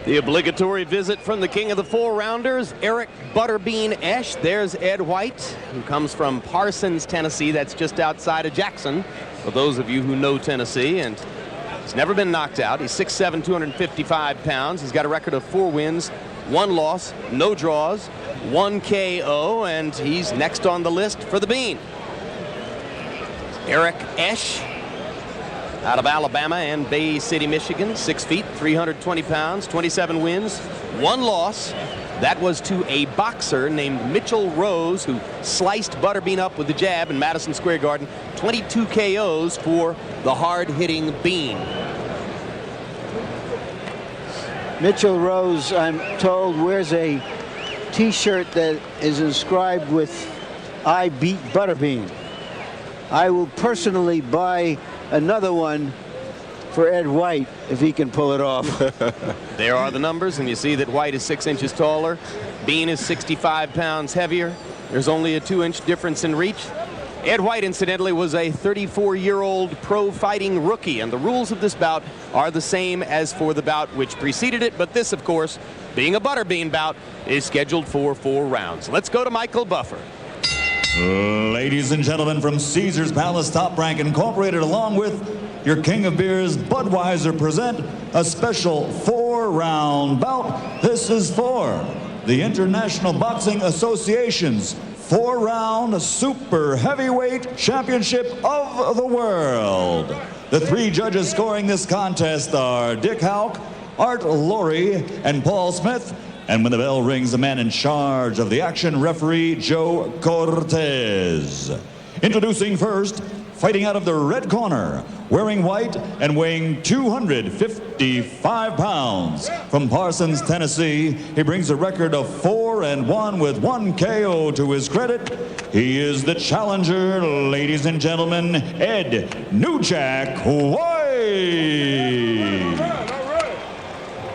The obligatory visit from the king of the four-rounders, Eric Butterbean Esch. There's Ed White, who comes from Parsons, Tennessee. That's just outside of Jackson, for those of you who know Tennessee. And he's never been knocked out. He's 6'7", 255 pounds. He's got a record of 4 wins, 1 loss, no draws, 1 KO, and he's next on the list for the Bean. Eric Esch, out of Alabama and Bay City, Michigan, 6 feet, 320 pounds, 27 wins, 1 loss. That was to a boxer named Mitchell Rose, who sliced Butterbean up with the jab in Madison Square Garden. 22 KOs for the hard-hitting Bean. Mitchell Rose, I'm told, wears a T-shirt that is inscribed with "I beat Butterbean." I will personally buy another one for Ed White if he can pull it off. There are the numbers, and you see that White is 6 inches taller. Bean is 65 pounds heavier. There's only a 2-inch difference in reach. Ed White, incidentally, was a 34-year-old pro fighting rookie, and the rules of this bout are the same as for the bout which preceded it, but this, of course, being a Butterbean bout, is scheduled for 4 rounds. Let's go to Michael Buffer. Ladies and gentlemen, from Caesar's Palace Top Rank Incorporated, along with your king of beers, Budweiser, present a special 4-round bout. This is for the International Boxing Association's 4-round Super Heavyweight Championship of the World. The 3 judges scoring this contest are Dick Houck, Art Laurie, and Paul Smith. And when the bell rings, the man in charge of the action, referee Joe Cortez. Introducing first, fighting out of the red corner, wearing white and weighing 255 pounds. From Parsons, Tennessee, he brings a record of 4-1 with 1 KO to his credit. He is the challenger, ladies and gentlemen, Ed New Jack White.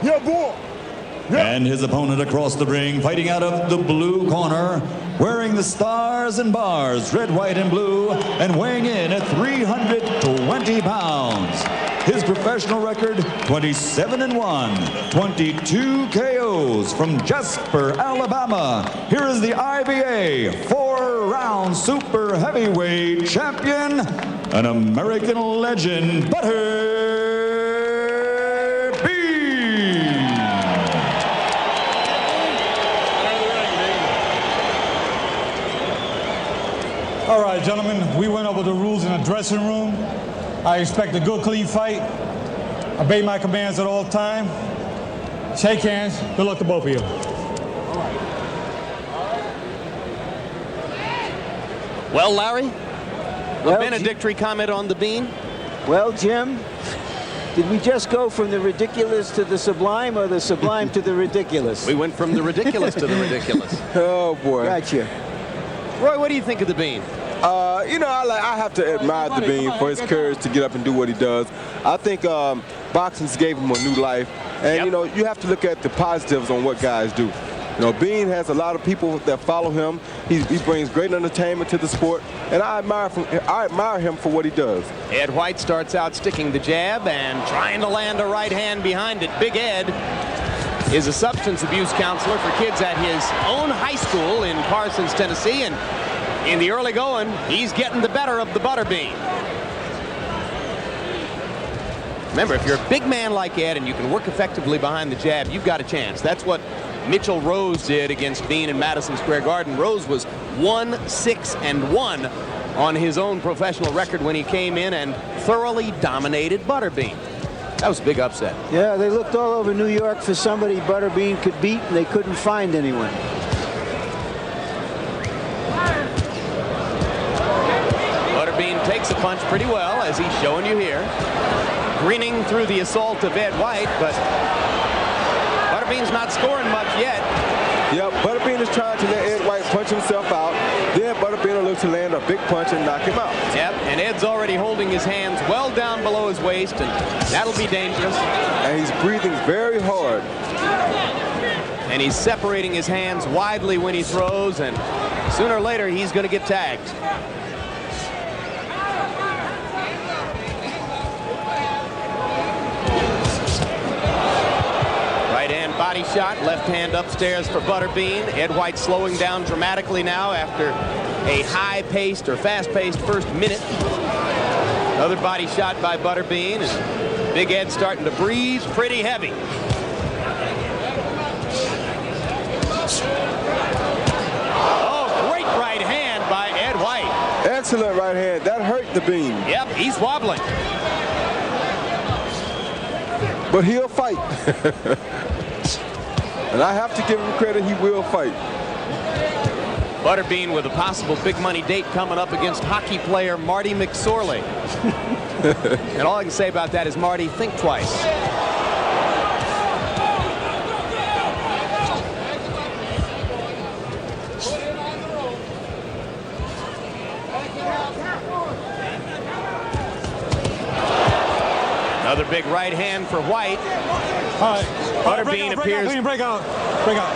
Yeah, boy. And his opponent across the ring, fighting out of the blue corner, wearing the stars and bars, red, white, and blue, and weighing in at 320 pounds. His professional record, 27-1, 22 KOs. From Jasper, Alabama, here is the IBA 4-round Super Heavyweight Champion, an American legend, Butterbean. All right, gentlemen, we went over the rules in the dressing room. I expect a good, clean fight. Obey my commands at all time. Shake hands. Good luck to both of you. Well, Larry, a benedictory comment on the Bean? Well, Jim, did we just go from the ridiculous to the sublime, or the sublime to the ridiculous? We went from the ridiculous to the ridiculous. Oh, boy. Gotcha. Roy, what do you think of the Bean? You know, I have to admire the Bean for his courage to get up and do what he does. I think boxing's gave him a new life. And, you know, you have to look at the positives on what guys do. You know, Bean has a lot of people that follow him. He brings great entertainment to the sport, and I admire him for what he does. Ed White starts out sticking the jab and trying to land a right hand behind it. Big Ed is a substance abuse counselor for kids at his own high school in Parsons, Tennessee, and in the early going, he's getting the better of the Butterbean. Remember, if you're a big man like Ed and you can work effectively behind the jab, you've got a chance. That's what Mitchell Rose did against Bean in Madison Square Garden. Rose was 1-6-1 on his own professional record when he came in and thoroughly dominated Butterbean. That was a big upset. Yeah, they looked all over New York for somebody Butterbean could beat, and they couldn't find anyone. Butterbean takes a punch pretty well, as he's showing you here. Grinning through the assault of Ed White, but Butterbean's not scoring much yet. Yep, Butterbean is trying to let Ed White punch himself out. Then Butterbean will look to land a big punch and knock him out. Yep, and Ed's already holding his hands well down below his waist, and that'll be dangerous. And he's breathing very hard. And he's separating his hands widely when he throws, and sooner or later he's going to get tagged. Right hand body shot, left hand upstairs for Butterbean. Ed White slowing down dramatically now after a high-paced or fast-paced first minute. Another body shot by Butterbean, and Big Ed starting to breathe pretty heavy. Oh, great right hand by Ed White. Excellent right hand. That hurt the Bean. Yep, he's wobbling. But he'll fight. And I have to give him credit, he will fight. Butterbean with a possible big money date coming up against hockey player Marty McSorley. And all I can say about that is, Marty, think twice. Another big right hand for White. All right. Butterbean appears break out.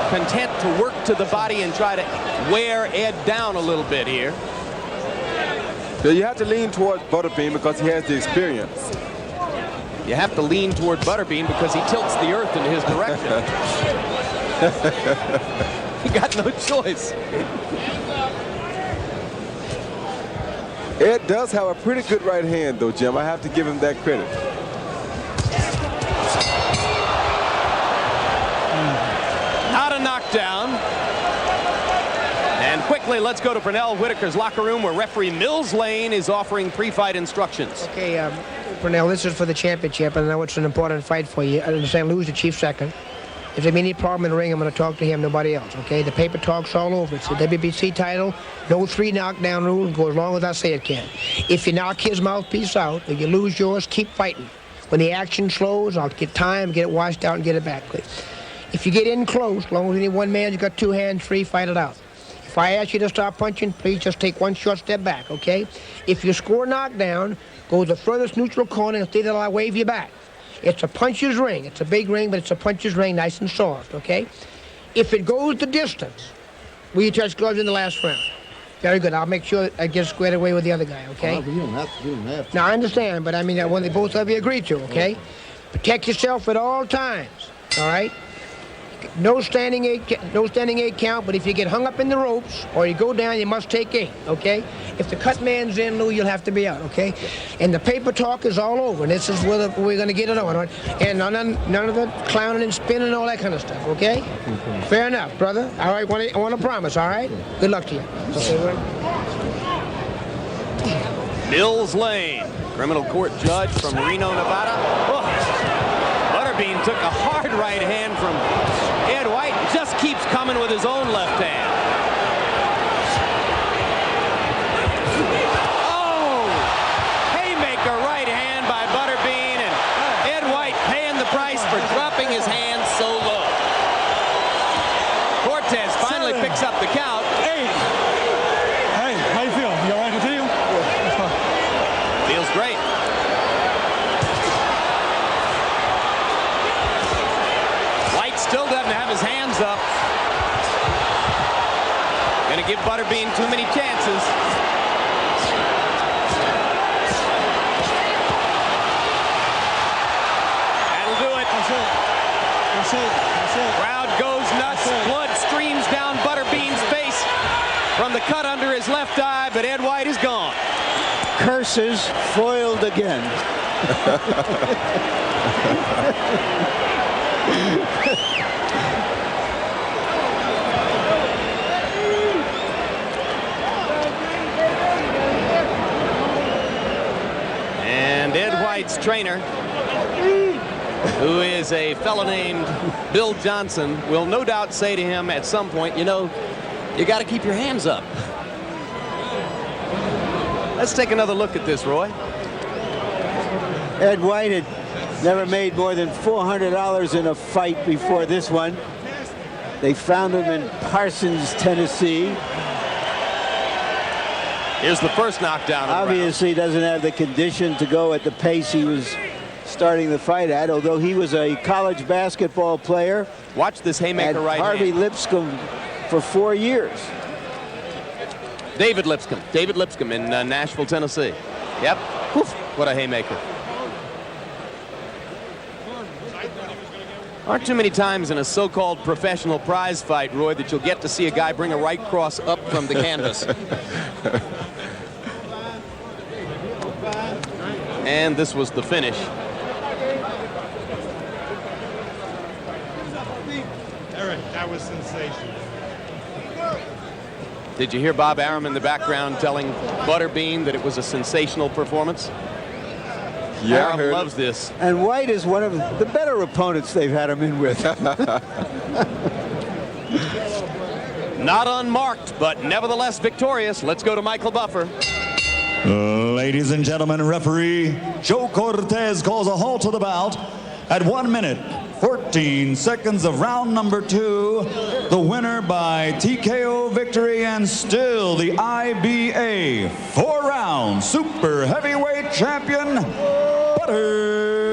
content to work to the body and try to wear Ed down a little bit here. Yeah, you have to lean toward Butterbean because he has the experience. You have to lean toward Butterbean because he tilts the earth in his direction. You got no choice. Ed does have a pretty good right hand, though, Jim. I have to give him that credit. Not a knockdown. And quickly, let's go to Pernell Whitaker's locker room where referee Mills Lane is offering pre-fight instructions. Okay, Pernell, this is for the championship, and I know it's an important fight for you. I understand Lou's the chief second. If there's any problem in the ring, I'm going to talk to him, nobody else, okay? The paper talk's all over. It's the WBC title. No 3 knockdown rule. Go as long as I say it can. If you knock his mouthpiece out, if you lose yours, keep fighting. When the action slows, I'll get time, get it washed out, and get it back, please. If you get in close, as long as any one man's got 2 hands free, fight it out. If I ask you to stop punching, please just take 1 short step back, okay? If you score knockdown, go to the furthest neutral corner and stay there till I wave you back. It's a puncher's ring. It's a big ring, but it's a puncher's ring, nice and soft, okay? If it goes the distance, will you touch gloves in the last round? Very good. I'll make sure I get squared away with the other guy, okay? You don't have to. You don't have to. Now, I understand, but I mean, when they both of you agree to, okay? Protect yourself at all times, all right? No standing eight count, but if you get hung up in the ropes or you go down, you must take 8, okay? If the cut man's in, Lou, you'll have to be out, okay? And the paper talk is all over, and this is where we're going to get it on. And none of the clowning and spinning and all that kind of stuff, okay? Fair enough, brother. All right, I want to promise, all right? Good luck to you. Okay, Mills Lane, criminal court judge from Reno, Nevada. Oh. Butterbean took a hard right hand from Ed White. Just keeps coming with his own left hand. Oh! Haymaker right hand by Butterbean, and Ed White paying the price for dropping his hands so low. Cortez finally picks up the count. Hey, how you feel? You all right to continue? Feels great. Still doesn't have his hands up. Gonna give Butterbean too many chances. That'll do it. That's it. Crowd goes nuts. Blood streams down Butterbean's face from the cut under his left eye, but Ed White is gone. Curses foiled again. And Ed White's trainer, who is a fellow named Bill Johnson, will no doubt say to him at some point, you know, you got to keep your hands up. Let's take another look at this, Roy. Ed White had never made more than $400 in a fight before this one. They found him in Parsons, Tennessee. Here's the first knockdown. Obviously doesn't have the condition to go at the pace he was starting the fight at, although he was a college basketball player. Watch this haymaker right Harvey hand. Lipscomb for 4 years. David Lipscomb in Nashville, Tennessee. Yep. Woof. What a haymaker. Aren't too many times in a so-called professional prize fight, Roy, that you'll get to see a guy bring a right cross up from the canvas. And this was the finish. Eric, that was sensational. Did you hear Bob Arum in the background telling Butterbean that it was a sensational performance? Yeah, Arum loves this. And White is one of the better opponents they've had him in with. Not unmarked, but nevertheless victorious. Let's go to Michael Buffer. Ladies and gentlemen, referee Joe Cortez calls a halt to the bout at 1 minute, 14 seconds of round number 2. The winner by TKO victory and still the IBA 4-round Super Heavyweight Champion, Butterbean.